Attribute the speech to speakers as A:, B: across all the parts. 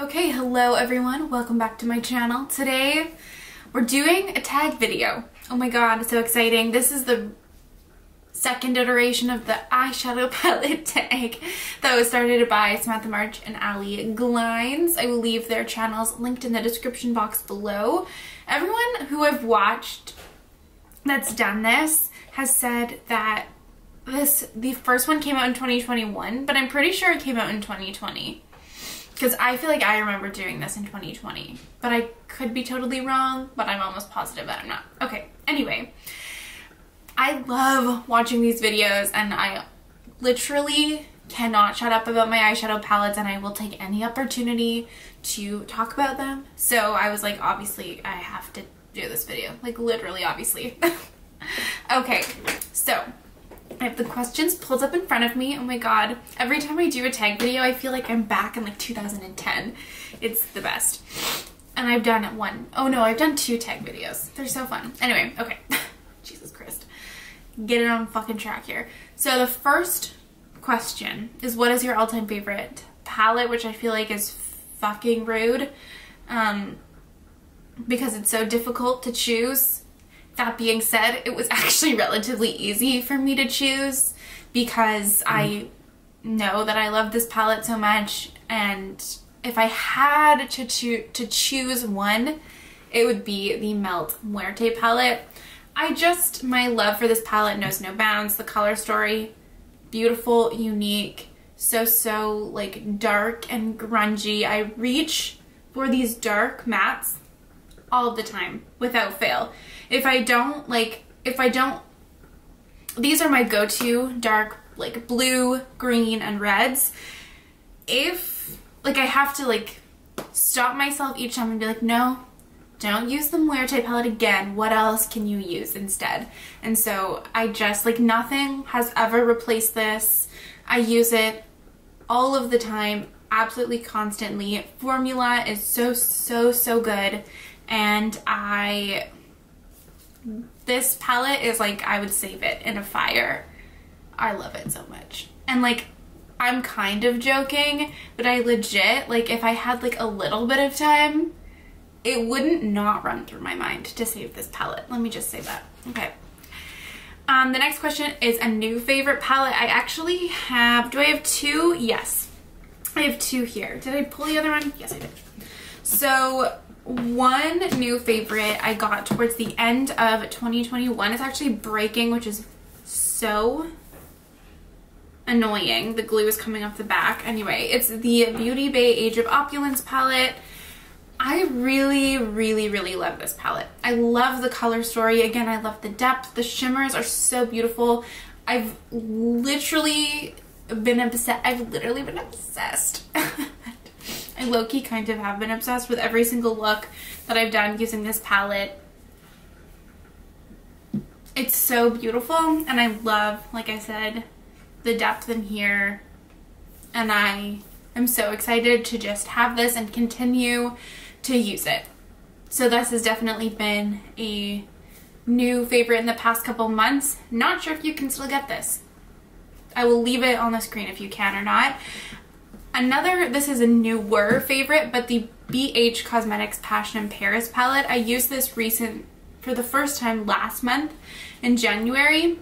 A: Okay, hello everyone, welcome back to my channel. Today we're doing a tag video. Oh my god, so exciting. This is the second iteration of the eyeshadow palette tag that was started by Samantha and Allie Glines. I will leave their channels linked in the description box below. Everyone who I've watched that's done this has said that the first one came out in 2021, but I'm pretty sure it came out in 2020. Because I feel like I remember doing this in 2020, but I could be totally wrong, but I'm almost positive that I'm not. Okay, anyway, I love watching these videos and I literally cannot shut up about my eyeshadow palettes, and I will take any opportunity to talk about them. So I was like, obviously I have to do this video, like literally obviously. Okay, so I have the questions pulled up in front of me. Oh my god. Every time I do a tag video, I feel like I'm back in like 2010. It's the best. And I've done I've done 2 tag videos. They're so fun. Anyway, okay. Jesus Christ. Get it on fucking track here. So the first question is, what is your all-time favorite palette? Which I feel like is fucking rude. Because it's so difficult to choose. That being said, it was actually relatively easy for me to choose because I know that I love this palette so much, and if I had to choose one, it would be the Melt Muerte palette. My love for this palette knows no bounds. The color story, beautiful, unique, so like dark and grungy. I reach for these dark mattes all of the time without fail. If I don't, these are my go-to dark, like blue, green, and reds. If, like, I have to, like, stop myself each time and be like, no, don't use the Muerte palette again. What else can you use instead? And so I just, like, nothing has ever replaced this. I use it all of the time, absolutely constantly. Formula is so good. And this palette is like, I would save it in a fire. I love it so much. And like, I'm kind of joking, but I legit, like, if I had like a little bit of time, it wouldn't not run through my mind to save this palette. Let me just say that. Okay. The next question is a new favorite palette. I actually have, do I have 2? Yes. I have 2 here. Did I pull the other one? Yes, I did. So, one new favorite I got towards the end of 2021. It's actually breaking, which is so annoying. The glue is coming off the back. Anyway, it's the Beauty Bay Age of Opulence palette. I really love this palette. I love the color story. Again, I love the depth. The shimmers are so beautiful. I've literally been obsessed. I low-key kind of have been obsessed with every single look that I've done using this palette. It's so beautiful, and I love, like I said, the depth in here, and I am so excited to just have this and continue to use it. So this has definitely been a new favorite in the past couple months. Not sure if you can still get this. I will leave it on the screen if you can or not. This is a newer favorite, but the BH Cosmetics Passion in Paris palette. I used this for the first time last month in January. And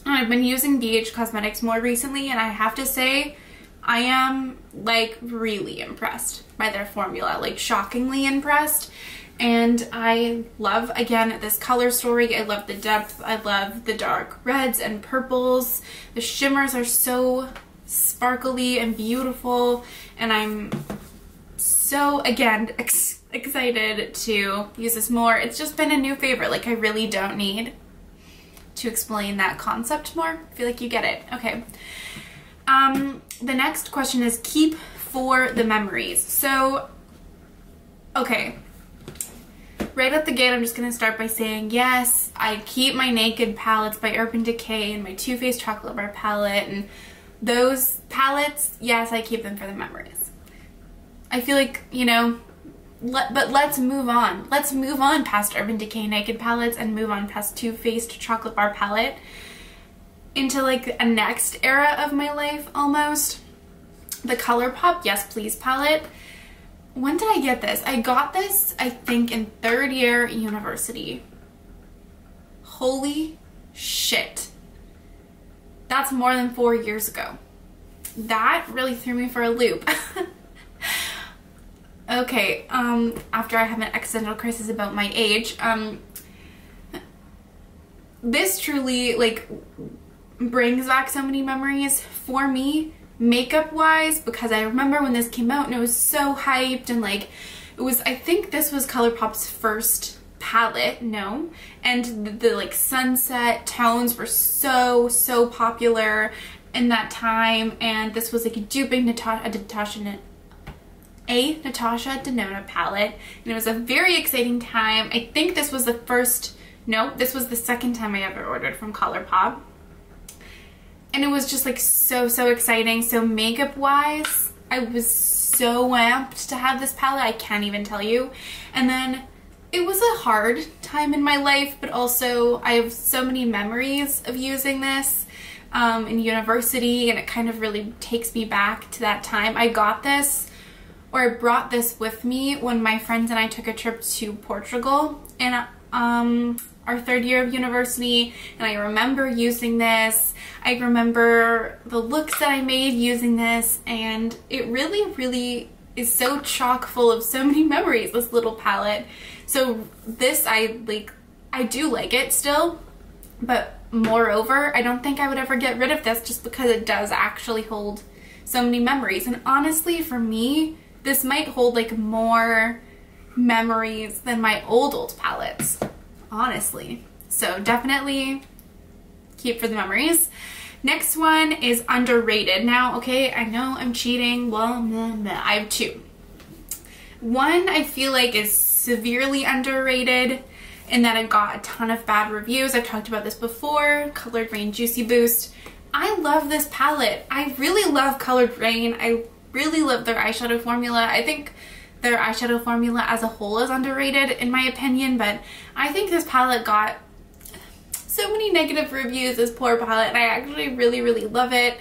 A: I've been using BH Cosmetics more recently, and I have to say, I am like really impressed by their formula, like shockingly impressed. And I love, again, this color story. I love the depth. I love the dark reds and purples. The shimmers are so sparkly and beautiful, and I'm so, again, excited to use this more. It's just been a new favorite. Like, I really don't need to explain that concept more. I feel like you get it. Okay. The next question is keep for the memories. So, okay. Right at the gate, I'm just going to start by saying, yes, I keep my Naked palettes by Urban Decay and my Too Faced Chocolate Bar palette, and those palettes, yes, I keep them for the memories. I feel like, you know, but let's move on. Let's move on past Urban Decay Naked palettes and move on past Too Faced Chocolate Bar palette into like a next era of my life almost. The ColourPop Yes Please palette. when did I get this? I got this, I think, in 3rd year university. Holy shit. That's more than 4 years ago. That really threw me for a loop. Okay, after I have an existential crisis about my age, this truly, like, brings back so many memories for me, makeup wise, because I remember when this came out and it was so hyped, and like, it was, I think this was ColourPop's first palette, no, and the like sunset tones were so popular in that time, and this was like a duping Natasha Denona palette, and it was a very exciting time. I think this was the first, no, this was the second time I ever ordered from ColourPop, and it was just like so exciting. So makeup wise, I was so amped to have this palette, I can't even tell you. And then it was a hard time in my life, but also I have so many memories of using this in university, and it kind of really takes me back to that time. I got this, or I brought this with me when my friends and I took a trip to Portugal in our 3rd year of university, and I remember using this. I remember the looks that I made using this, and it really is so chock full of so many memories, this little palette. So this, I do like it still, but moreover, I don't think I would ever get rid of this just because it does actually hold so many memories. And honestly, for me, this might hold like more memories than my old palettes, honestly. So definitely keep for the memories. Next one is underrated. Now, okay, I know I'm cheating. Well, I have 2. One I feel like is severely underrated in that it got a ton of bad reviews. I've talked about this before. Colored Rain Juicy Boost. I love this palette. I really love Colored Rain. I really love their eyeshadow formula. I think their eyeshadow formula as a whole is underrated in my opinion, but I think this palette got so many negative reviews, this poor palette, and I actually really love it.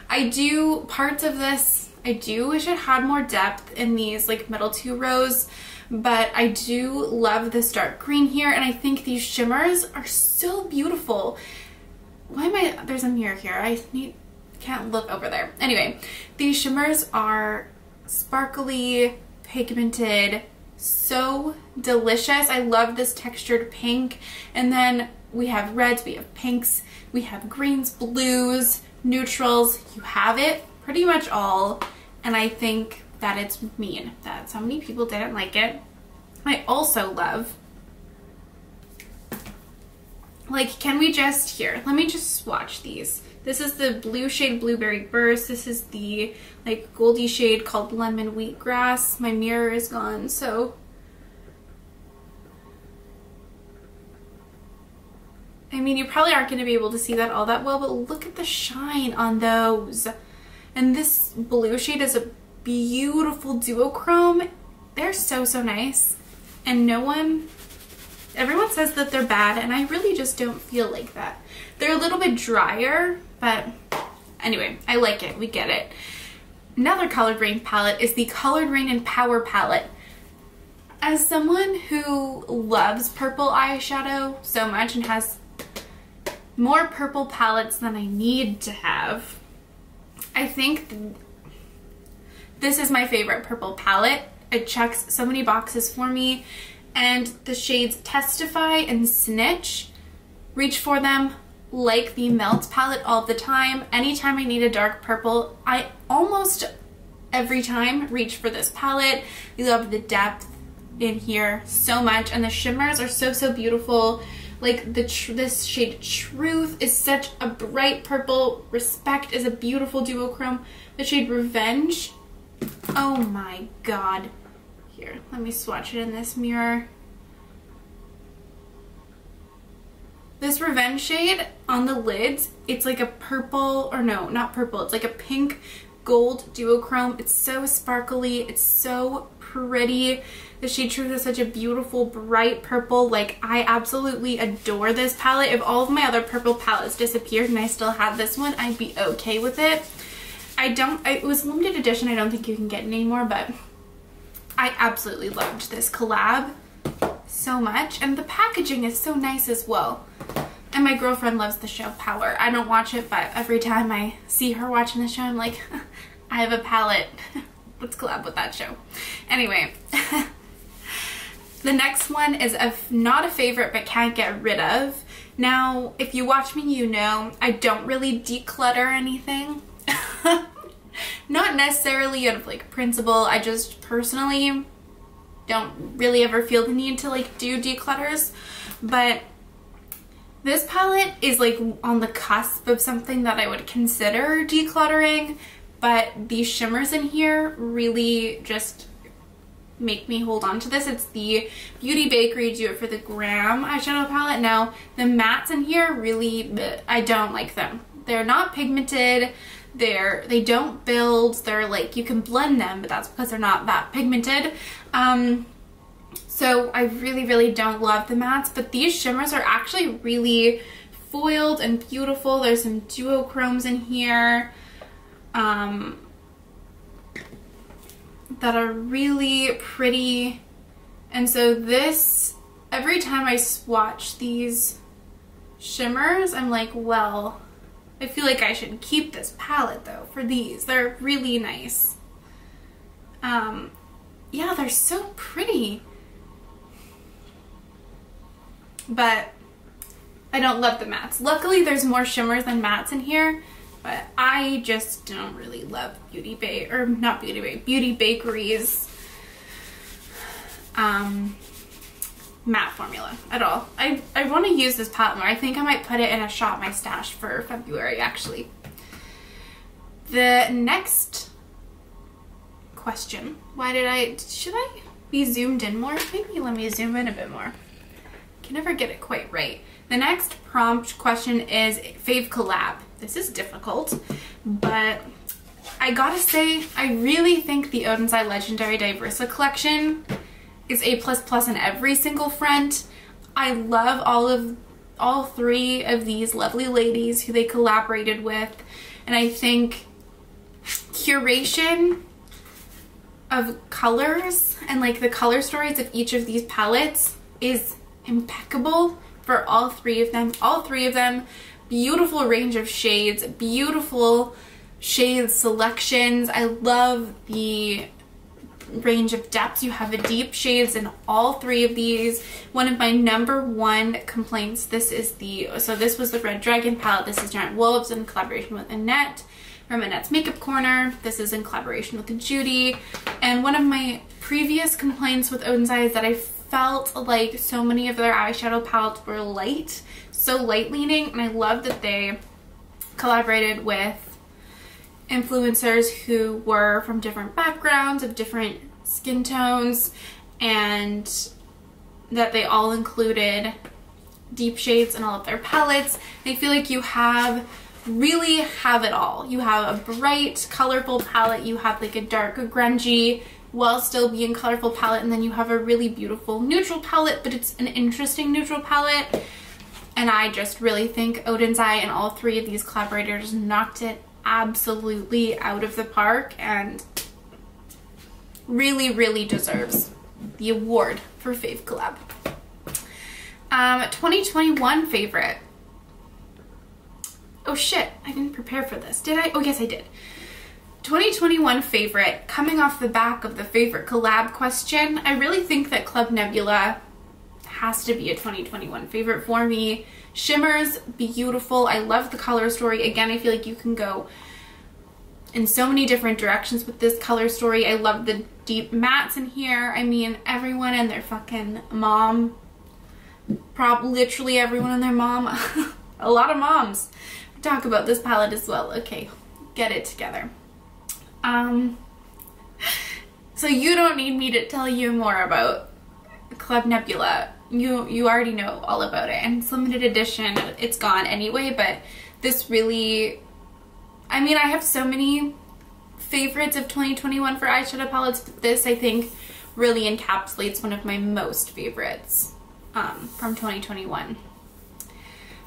A: I do, parts of this, I do wish it had more depth in these like middle 2 rows, but I do love this dark green here, and I think these shimmers are so beautiful. Why am I, there's a mirror here, can't look over there. Anyway, these shimmers are sparkly, pigmented, so delicious. I love this textured pink, and then we have reds, we have pinks, we have greens, blues, neutrals. You have it pretty much all, and I think that it's mean that so many people didn't like it. I also love, like, can we just, here, let me just swatch these. This is the blue shade Blueberry Burst. This is the like goldy shade called Lemon Wheatgrass. My mirror is gone, so I mean, you probably aren't going to be able to see that all that well, but look at the shine on those. And this blue shade is a beautiful duochrome. They're so nice, and everyone says that they're bad, and I really just don't feel like that. They're a little bit drier, but anyway, I like it. We get it. Another Colored Rain palette is the Colored Rain and Power palette. As someone who loves purple eyeshadow so much and has more purple palettes than I need to have, I think this is my favorite purple palette. It checks so many boxes for me, and the shades Testify and Snitch, reach for them like the Melt palette all the time. Anytime I need a dark purple, I almost every time reach for this palette. I love the depth in here so much, and the shimmers are so beautiful. Like this shade Truth is such a bright purple. Respect is a beautiful duochrome. The shade Revenge, oh my god. Here, let me swatch it in this mirror. This Revenge shade on the lids, it's like a purple, or no, not purple, it's like a pink gold duochrome. It's so sparkly, it's so pretty. The shade Truth is such a beautiful bright purple. Like, I absolutely adore this palette. If all of my other purple palettes disappeared and I still had this one, I'd be okay with it. It was limited edition, I don't think you can get it anymore, but I absolutely loved this collab so much, and the packaging is so nice as well. And my girlfriend loves the show Power. I don't watch it, but every time I see her watching the show, I'm like, I have a palette. Let's collab with that show. Anyway, the next one is not a favorite but can't get rid of. Now, if you watch me, you know I don't really declutter anything. Not necessarily out of like principle. I just personally don't really ever feel the need to like do declutters. But this palette is like on the cusp of something that I would consider decluttering. But these shimmers in here really just make me hold on to this. It's the Beauty Bakery Do It for the Gram eyeshadow palette. Now, the mattes in here really, I don't like them. They're not pigmented. They don't build. They're like, you can blend them, but that's because they're not that pigmented. So I really don't love the mattes, but these shimmers are actually really foiled and beautiful. There's some duochromes in here that are really pretty. And so this, every time I swatch these shimmers, I'm like, well, I feel like I should keep this palette though for these. They're really nice. Yeah, they're so pretty. But I don't love the mattes. Luckily, there's more shimmers than mattes in here, but I just don't really love Beauty Bakery's matte formula at all. I want to use this palette more. I think I might put it in a Shop My Stash for February, actually. The next question, should I be zoomed in more? Maybe let me zoom in a bit more. Can never get it quite right. The next prompt question is Fave Collab. This is difficult, but I gotta say, I really think the Oden's Eye Legendary Diversa collection is A++ in every single front. I love all three of these lovely ladies who they collaborated with, and I think curation of colors and like the color stories of each of these palettes is impeccable for all three of them. All three of them, beautiful range of shades, beautiful shade selections. I love the range of depths. You have a deep shades in all three of these. One of my #1 complaints, this was the Red Dragon palette. This is Giant Wolves in collaboration with Annette from Annette's Makeup Corner. This is in collaboration with Judy. And one of my previous complaints with Oden's Eye is that I felt like so many of their eyeshadow palettes were light, so light leaning, and I love that they collaborated with influencers who were from different backgrounds, of different skin tones, and that they all included deep shades in all of their palettes. I feel like you really have it all. You have a bright, colorful palette, you have like a dark, grungy, while still being colorful palette, and then you have a really beautiful neutral palette, but it's an interesting neutral palette. And I just really think Oden's Eye and all three of these collaborators knocked it absolutely out of the park, and really deserves the award for Fave Collab. 2021 favorite. Oh shit, I didn't prepare for this, did I? Oh yes, I did. 2021 favorite, coming off the back of the favorite collab question, I really think that Club Nebula has to be a 2021 favorite for me. Shimmers, beautiful. I love the color story. Again, I feel like you can go in so many different directions with this color story. I love the deep mattes in here. I mean, everyone and their fucking mom, literally everyone and their mom, a lot of moms talk about this palette as well. Okay, get it together. So you don't need me to tell you more about Club Nebula. You already know all about it, and it's limited edition. It's gone anyway, but this really, I mean, I have so many favorites of 2021 for eyeshadow palettes, but this I think really encapsulates one of my most favorites from 2021.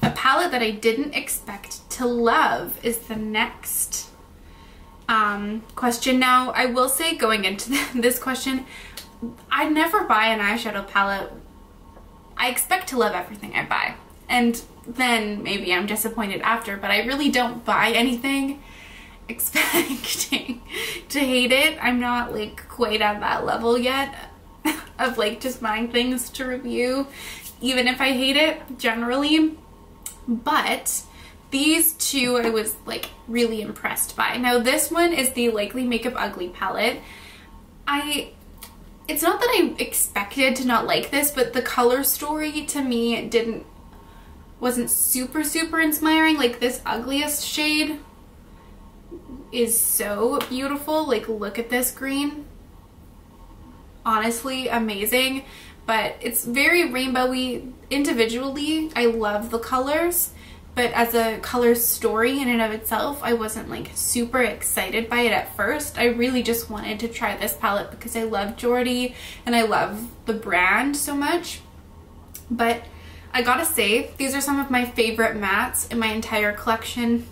A: A palette that I didn't expect to love is the next question. Now, I will say going into this question, I never buy an eyeshadow palette. I expect to love everything I buy, and then maybe I'm disappointed after, but I really don't buy anything expecting to hate it. I'm not like quite at that level yet of like just buying things to review, even if I hate it generally. But these two I was like really impressed by. Now this one is the Likely Makeup Ugly palette. It's not that I expected to not like this, but the color story to me wasn't super inspiring. Like this ugliest shade is so beautiful. Like look at this green. Honestly amazing, but it's very rainbowy. Individually I love the colors, but as a color story in and of itself, I wasn't like super excited by it at first. I really just wanted to try this palette because I love Jordy and I love the brand so much. But I gotta say, these are some of my favorite mattes in my entire collection.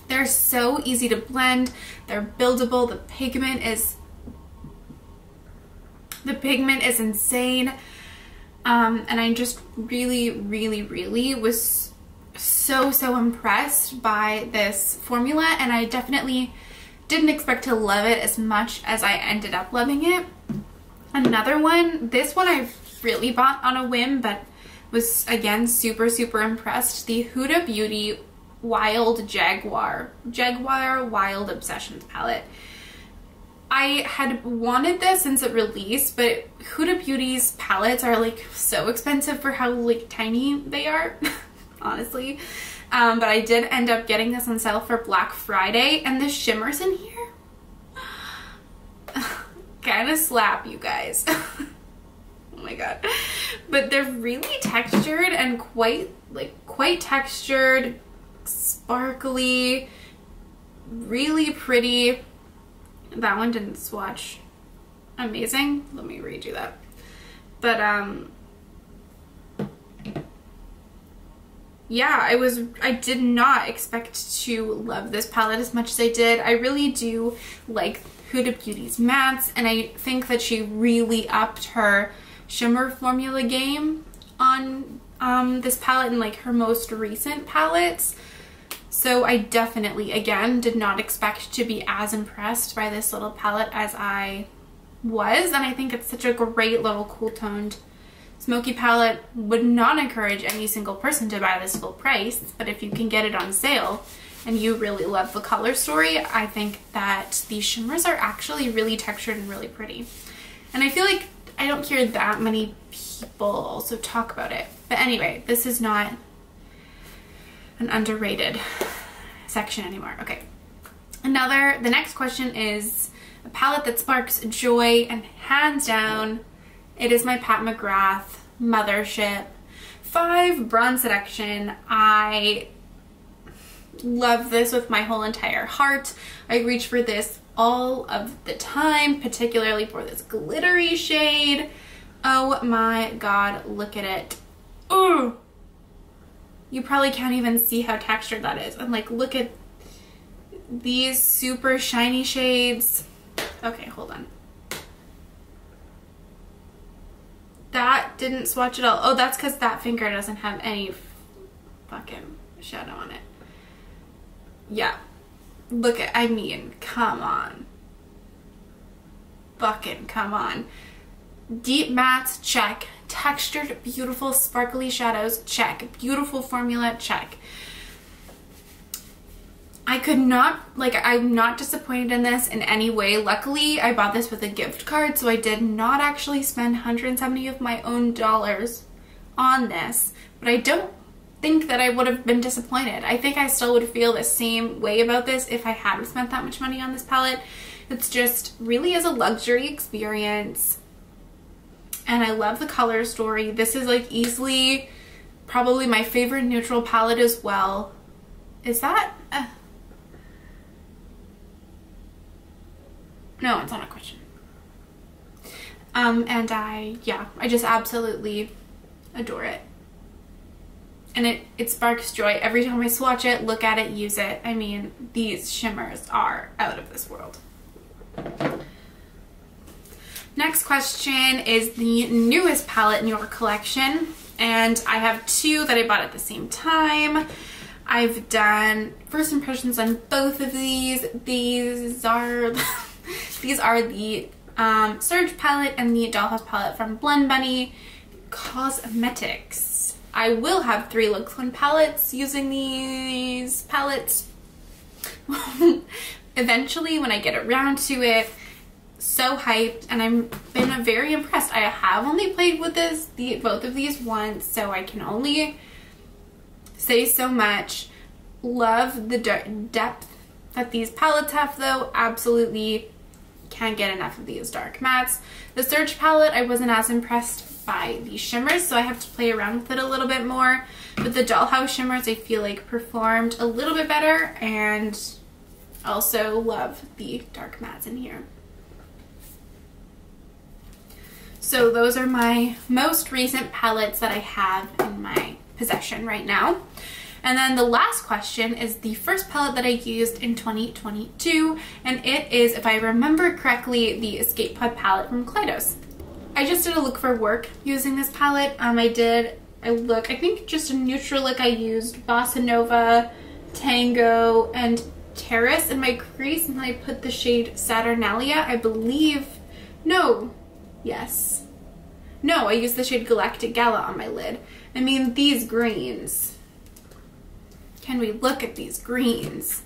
A: They're so easy to blend, they're buildable, the pigment is insane, and I just really was so impressed by this formula, and I definitely didn't expect to love it as much as I ended up loving it. Another one, this one I really bought on a whim, but was again super impressed. The Huda Beauty Wild Jaguar Wild Obsessions palette. I had wanted this since it released, but Huda Beauty's palettes are like so expensive for how like tiny they are, honestly. But I did end up getting this on sale for Black Friday, and the shimmers in here kind of slap, you guys. Oh my god. But they're really textured and quite textured, sparkly, really pretty. That one didn't swatch amazing. Let me redo that. But yeah, I did not expect to love this palette as much as I did. I really do like Huda Beauty's mattes, and I think that she really upped her shimmer formula game on this palette and like her most recent palettes. So I definitely, again, did not expect to be as impressed by this little palette as I was, and I think it's such a great little cool toned smoky palette. Would not encourage any single person to buy this full price, but if you can get it on sale and you really love the color story, I think that these shimmers are actually really textured and really pretty. And I feel like I don't hear that many people also talk about it. But anyway, this is not an underrated section anymore. Okay. The next question is a palette that sparks joy, and hands down, it is my Pat McGrath Mothership 5 Bronze Seduction. I love this with my whole entire heart. I reach for this all of the time, particularly for this glittery shade. Oh my god, look at it. Ooh! You probably can't even see how textured that is. And like, look at these super shiny shades. Okay, hold on. That didn't swatch at all. Oh, that's because that finger doesn't have any fucking shadow on it. Yeah. Look at, I mean, come on. Fucking come on. Deep mattes, check. Textured, beautiful, sparkly shadows, check. Beautiful formula, check. I could not, like, I'm not disappointed in this in any way. Luckily, I bought this with a gift card, so I did not actually spend 170 of my own dollars on this. But I don't think that I would have been disappointed. I think I still would feel the same way about this if I hadn't spent that much money on this palette. It's just really is a luxury experience. And I love the color story. This is like easily probably my favorite neutral palette as well. Is that? No, it's not a question. And I just absolutely adore it. and it sparks joy every time I swatch it, look at it, use it. I mean, these shimmers are out of this world. Next question is the newest palette in your collection, and I have two that I bought at the same time. I've done first impressions on both of these. These are the Surge palette and the Dollhouse palette from Blend Bunny Cosmetics. I will have 3 looks on palettes using these palettes eventually when I get around to it. So hyped, and I've been very impressed. I have only played with both of these once, so I can only say so much. Love the depth that these palettes have though. Absolutely can't get enough of these dark mattes. The Surge palette, I wasn't as impressed by the shimmers, so I have to play around with it a little bit more. But the Dollhouse shimmers I feel like performed a little bit better, and also love the dark mattes in here. So those are my most recent palettes that I have in my possession right now. And then the last question is the first palette that I used in 2022, and it is, if I remember correctly, the Escape Pod palette from Kaleidos. I just did a look for work using this palette. I think just a neutral look. I used Bossa Nova, Tango, and Terrace in my crease, and then I put the shade Saturnalia, I believe. No, I used the shade Galactic Gala on my lid. I mean, these greens. Can we look at these greens?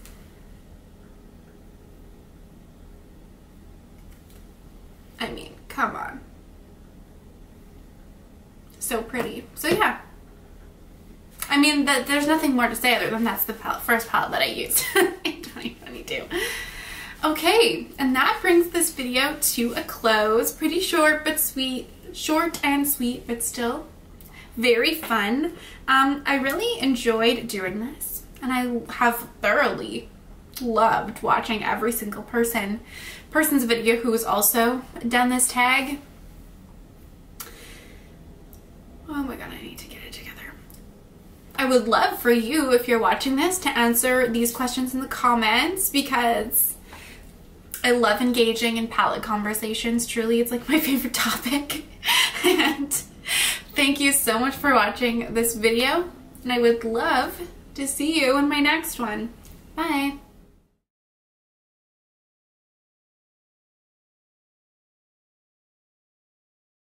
A: I mean, come on. So pretty. So yeah. I mean, there's nothing more to say other than that's the first palette that I used in 2022. Okay, and that brings this video to a close. Pretty short but sweet. Short and sweet, but still very fun. I really enjoyed doing this, and I have thoroughly loved watching every single person's video who has also done this tag. Oh my god, I need to get it together. I would love for you, if you're watching this, to answer these questions in the comments, because I love engaging in palette conversations. Truly, it's like my favorite topic. And thank you so much for watching this video, and I would love to see you in my next one. Bye.